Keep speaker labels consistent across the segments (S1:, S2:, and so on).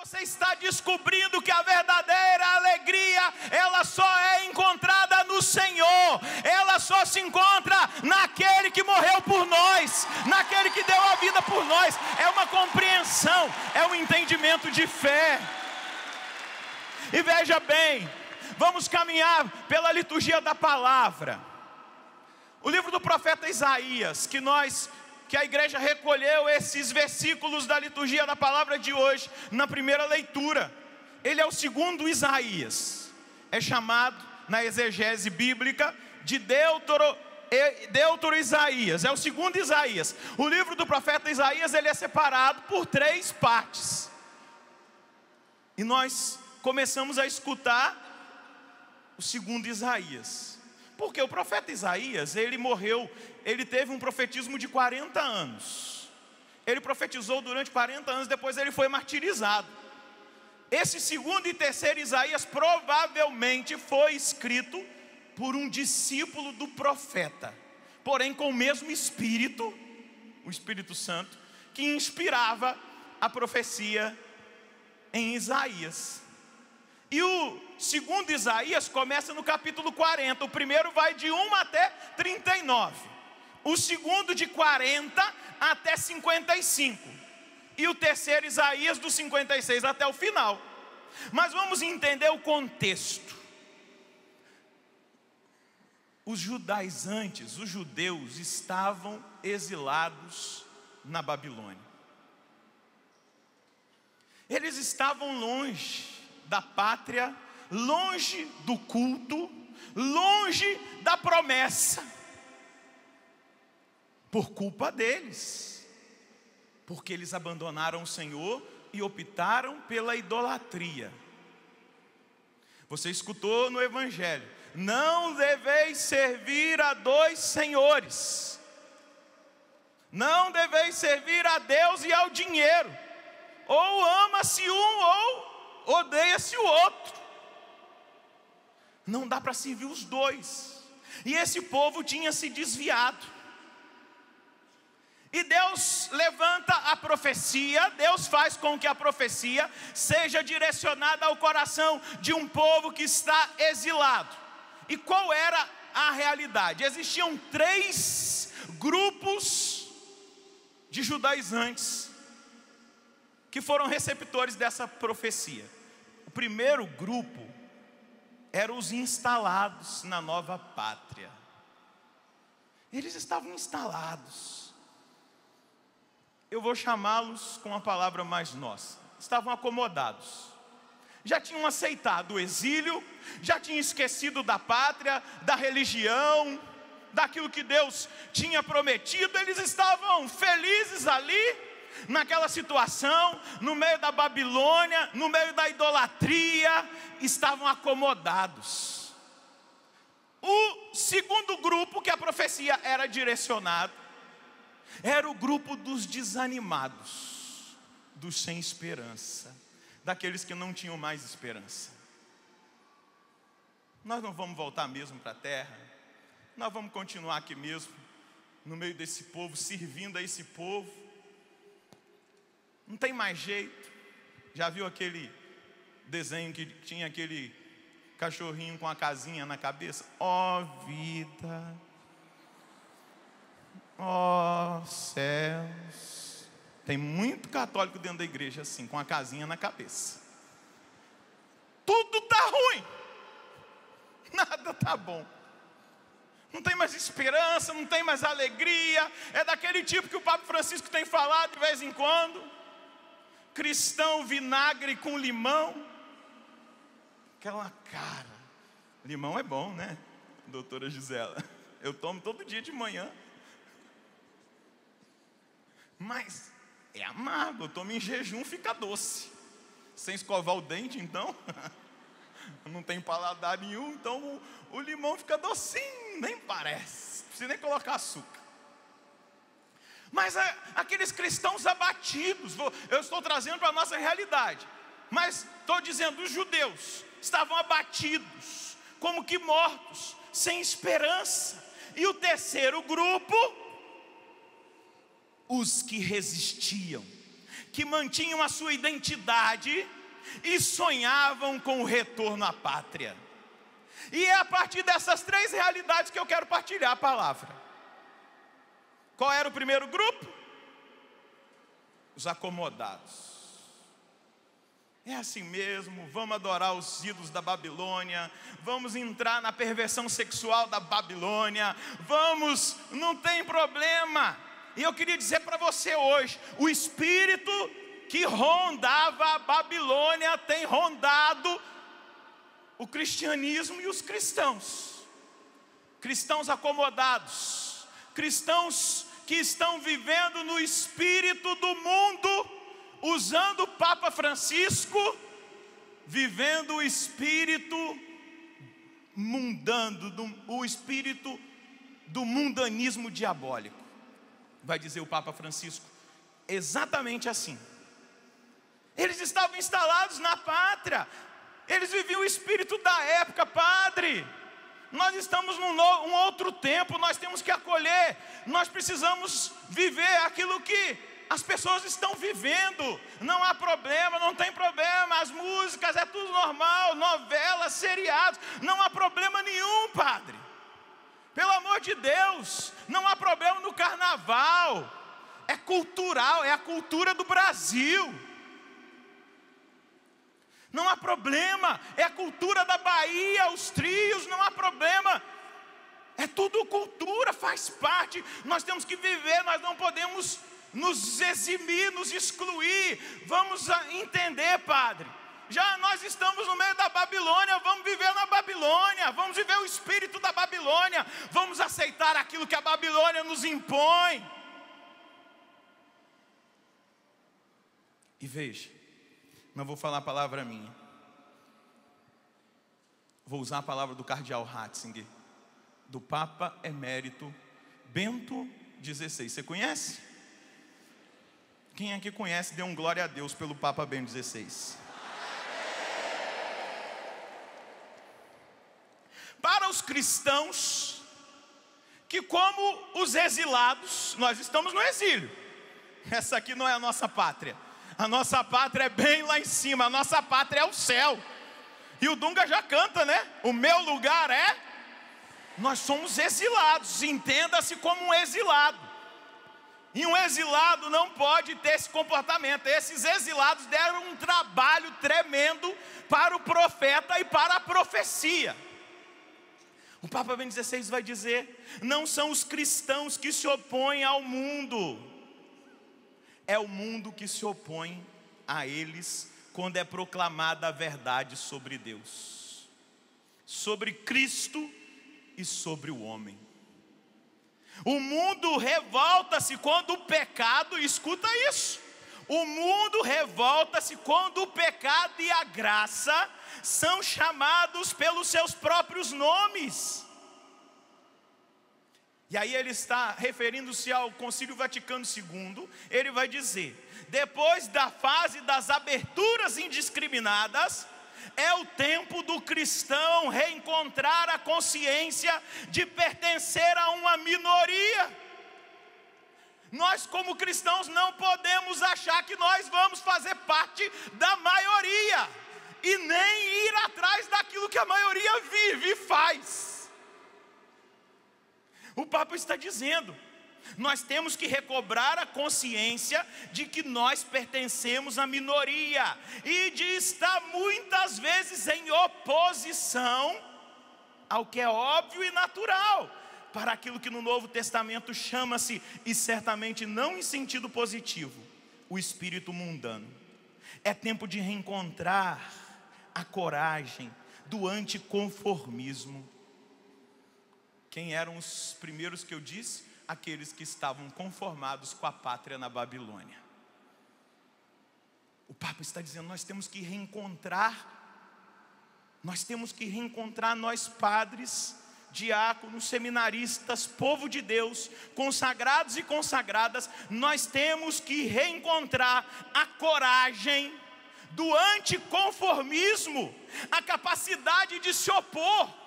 S1: você está descobrindo que a verdadeira alegria, ela só é encontrada no Senhor. Ela só se encontra naquele que morreu por nós, naquele que deu a vida por nós. É uma compreensão, é um entendimento de fé. E veja bem, vamos caminhar pela liturgia da palavra. O livro do profeta Isaías, que a igreja recolheu esses versículos da liturgia da palavra de hoje, na primeira leitura. Ele é o segundo Isaías. É chamado, na exegese bíblica, de Deutero-Isaías. É o segundo Isaías. O livro do profeta Isaías, ele é separado por 3 partes. E nós começamos a escutar o segundo Isaías. Porque o profeta Isaías, ele morreu, ele teve um profetismo de 40 anos. Ele profetizou durante 40 anos, depois ele foi martirizado. Esse segundo e terceiro Isaías provavelmente foi escrito por um discípulo do profeta, porém com o mesmo Espírito, o Espírito Santo, que inspirava a profecia em Isaías. E o segundo Isaías começa no capítulo 40. O primeiro vai de 1 até 39. O segundo de 40 até 55. E o terceiro Isaías do 56 até o final. Mas vamos entender o contexto. Os judaizantes, os judeus, estavam exilados na Babilônia. Eles estavam longe da pátria, longe do culto, longe da promessa, por culpa deles, porque eles abandonaram o Senhor e optaram pela idolatria. Você escutou no Evangelho: não deveis servir a 2 senhores, não deveis servir a Deus e ao dinheiro, ou ama-se um ou odeia-se o outro. Não dá para servir os dois. E esse povo tinha se desviado. E Deus levanta a profecia, Deus faz com que a profecia seja direcionada ao coração de um povo que está exilado. E qual era a realidade? Existiam 3 grupos de judaizantes que foram receptores dessa profecia. O primeiro grupo eram os instalados na nova pátria. Eles estavam instalados. Eu vou chamá-los com a palavra mais nossa. Estavam acomodados. Já tinham aceitado o exílio, já tinham esquecido da pátria, da religião, daquilo que Deus tinha prometido. Eles estavam felizes ali, naquela situação, no meio da Babilônia, no meio da idolatria, estavam acomodados. O segundo grupo que a profecia era direcionada era o grupo dos desanimados, dos sem esperança, daqueles que não tinham mais esperança. Nós não vamos voltar mesmo para a terra, nós vamos continuar aqui mesmo, no meio desse povo, servindo a esse povo. Não tem mais jeito. Já viu aquele desenho que tinha aquele cachorrinho com a casinha na cabeça? Ó vida, ó céus. Tem muito católico dentro da igreja assim, com a casinha na cabeça. Tudo está ruim, nada está bom. Não tem mais esperança, não tem mais alegria. É daquele tipo que o Papa Francisco tem falado de vez em quando: cristão vinagre com limão. Aquela cara. Limão é bom, né, doutora Gisela? Eu tomo todo dia de manhã. Mas é amargo, eu tomo em jejum, fica doce. Sem escovar o dente, então. Não tem paladar nenhum, então o limão fica docinho, nem parece. Não precisa nem colocar açúcar. Mas aqueles cristãos abatidos, eu estou trazendo para a nossa realidade, mas estou dizendo, os judeus estavam abatidos, como que mortos, sem esperança. E o terceiro grupo, os que resistiam, que mantinham a sua identidade e sonhavam com o retorno à pátria. E é a partir dessas três realidades que eu quero partilhar a palavra. Qual era o primeiro grupo? Os acomodados. É assim mesmo, vamos adorar os ídolos da Babilônia, vamos entrar na perversão sexual da Babilônia, não tem problema. E eu queria dizer para você hoje, o espírito que rondava a Babilônia tem rondado o cristianismo e os cristãos. Cristãos acomodados, cristãos que estão vivendo no espírito do mundo, usando o Papa Francisco, vivendo o espírito mundano, o espírito do mundanismo diabólico. Vai dizer o Papa Francisco, exatamente assim. Eles estavam instalados na pátria, eles viviam o espírito da época. Padre, nós estamos num outro tempo, nós temos que acolher, nós precisamos viver aquilo que as pessoas estão vivendo. Não há problema, não tem problema, as músicas é tudo normal, novelas, seriados, não há problema nenhum, padre. Pelo amor de Deus, não há problema no carnaval, é cultural, é a cultura do Brasil. Não há problema, é a cultura da Bahia, os trios, não há problema. É tudo cultura, faz parte, nós temos que viver, nós não podemos nos eximir, nos excluir. Vamos entender, padre, já nós estamos no meio da Babilônia, vamos viver na Babilônia, vamos viver o espírito da Babilônia, vamos aceitar aquilo que a Babilônia nos impõe. E veja, não vou falar a palavra minha, vou usar a palavra do cardeal Ratzinger, do Papa Emérito Bento XVI. Você conhece? Quem aqui conhece, dê um glória a Deus pelo Papa Bento XVI. Para os cristãos, que como os exilados, nós estamos no exílio. Essa aqui não é a nossa pátria. A nossa pátria é bem lá em cima, a nossa pátria é o céu. E o Dunga já canta, né? O meu lugar é... Nós somos exilados, entenda-se como um exilado. E um exilado não pode ter esse comportamento. Esses exilados deram um trabalho tremendo para o profeta e para a profecia. O Papa Bento XVI vai dizer, não são os cristãos que se opõem ao mundo, é o mundo que se opõe a eles quando é proclamada a verdade sobre Deus, sobre Cristo e sobre o homem. O mundo revolta-se quando o pecado, escuta isso, o mundo revolta-se quando o pecado e a graça são chamados pelos seus próprios nomes. E aí ele está referindo-se ao Concílio Vaticano II, ele vai dizer, depois da fase das aberturas indiscriminadas, é o tempo do cristão reencontrar a consciência de pertencer a uma minoria. Nós como cristãos não podemos achar que nós vamos fazer parte da maioria e nem ir atrás daquilo que a maioria vive e faz. O Papa está dizendo, nós temos que recobrar a consciência de que nós pertencemos à minoria e de estar muitas vezes em oposição ao que é óbvio e natural, para aquilo que no Novo Testamento chama-se, e certamente não em sentido positivo, o espírito mundano. É tempo de reencontrar a coragem do anticonformismo. Quem eram os primeiros que eu disse? Aqueles que estavam conformados com a pátria na Babilônia. O Papa está dizendo, nós temos que reencontrar, nós padres, diáconos, seminaristas, povo de Deus, consagrados e consagradas, nós temos que reencontrar a coragem do anticonformismo, a capacidade de se opor.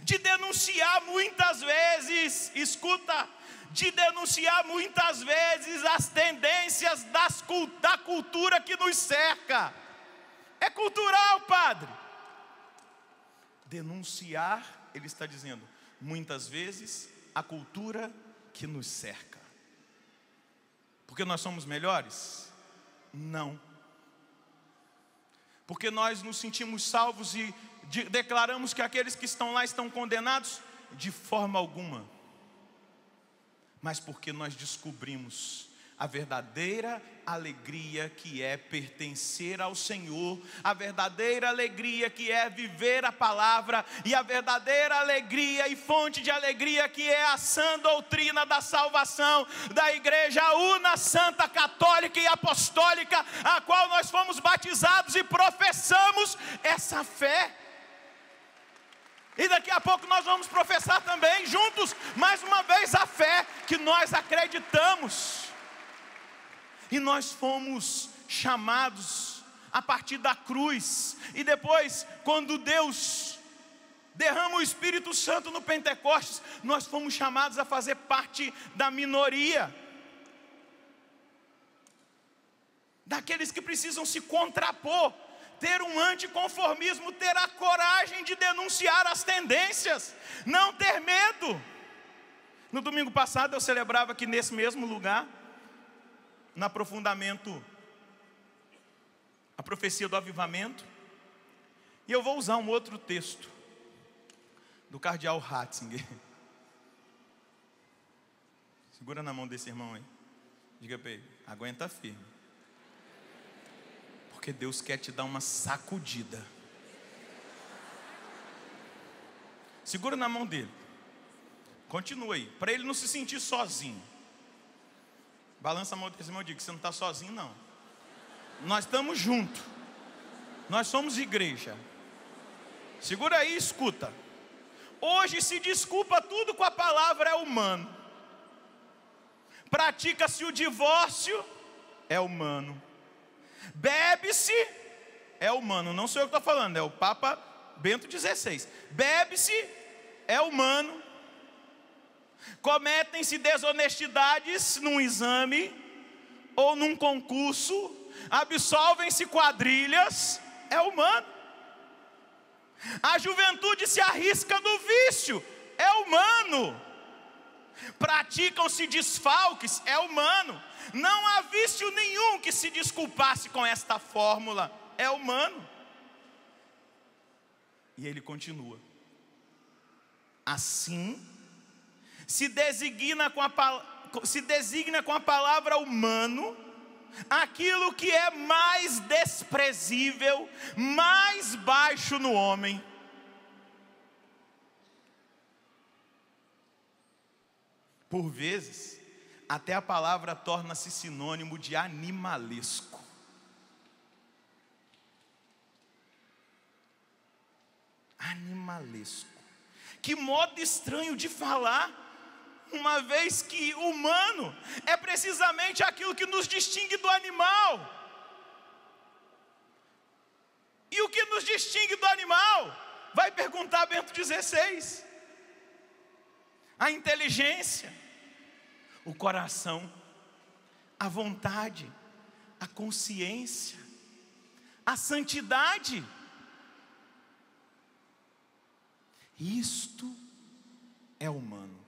S1: de denunciar muitas vezes, escuta, de denunciar muitas vezes as tendências da cultura que nos cerca. É cultural, padre. Denunciar, ele está dizendo, muitas vezes, a cultura que nos cerca. Porque nós somos melhores? Não. Porque nós nos sentimos salvos e declaramos que aqueles que estão lá estão condenados? De forma alguma. Mas porque nós descobrimos a verdadeira alegria que é pertencer ao Senhor, a verdadeira alegria que é viver a palavra, e a verdadeira alegria e fonte de alegria que é a sã doutrina da salvação da igreja una, santa, católica e apostólica, a qual nós fomos batizados e professamos essa fé. E daqui a pouco nós vamos professar também juntos, mais uma vez, a fé que nós acreditamos. E nós fomos chamados a partir da cruz. E depois, quando Deus derrama o Espírito Santo no Pentecostes, nós fomos chamados a fazer parte da minoria. Daqueles que precisam se contrapor, ter um anticonformismo, ter a coragem de denunciar as tendências, não ter medo. No domingo passado eu celebrava aqui nesse mesmo lugar, no aprofundamento, a profecia do avivamento. E eu vou usar um outro texto, do cardeal Ratzinger. Segura na mão desse irmão aí. Diga para ele, aguenta firme. Porque Deus quer te dar uma sacudida. Segura na mão dele. Continua aí, para ele não se sentir sozinho. Balança a mão desse irmão e diga que você não está sozinho não. Nós estamos juntos. Nós somos igreja. Segura aí e escuta. Hoje se desculpa tudo com a palavra é humano. Pratica-se o divórcio, é humano. Bebe-se, é humano. Não sou eu que estou falando, é o Papa Bento XVI. Bebe-se, é humano. Cometem-se desonestidades num exame ou num concurso, absolvem-se quadrilhas, é humano. A juventude se arrisca no vício, é humano. Praticam-se desfalques, é humano. Não há vício nenhum que se desculpasse com esta fórmula, é humano. E ele continua. Assim, se designa com a palavra humano aquilo que é mais desprezível, mais baixo no homem. Por vezes, até a palavra torna-se sinônimo de animalesco. Animalesco. Que modo estranho de falar. Uma vez que humano é precisamente aquilo que nos distingue do animal. E o que nos distingue do animal? Vai perguntar Bento XVI. A inteligência, o coração, a vontade, a consciência, a santidade. Isto é humano.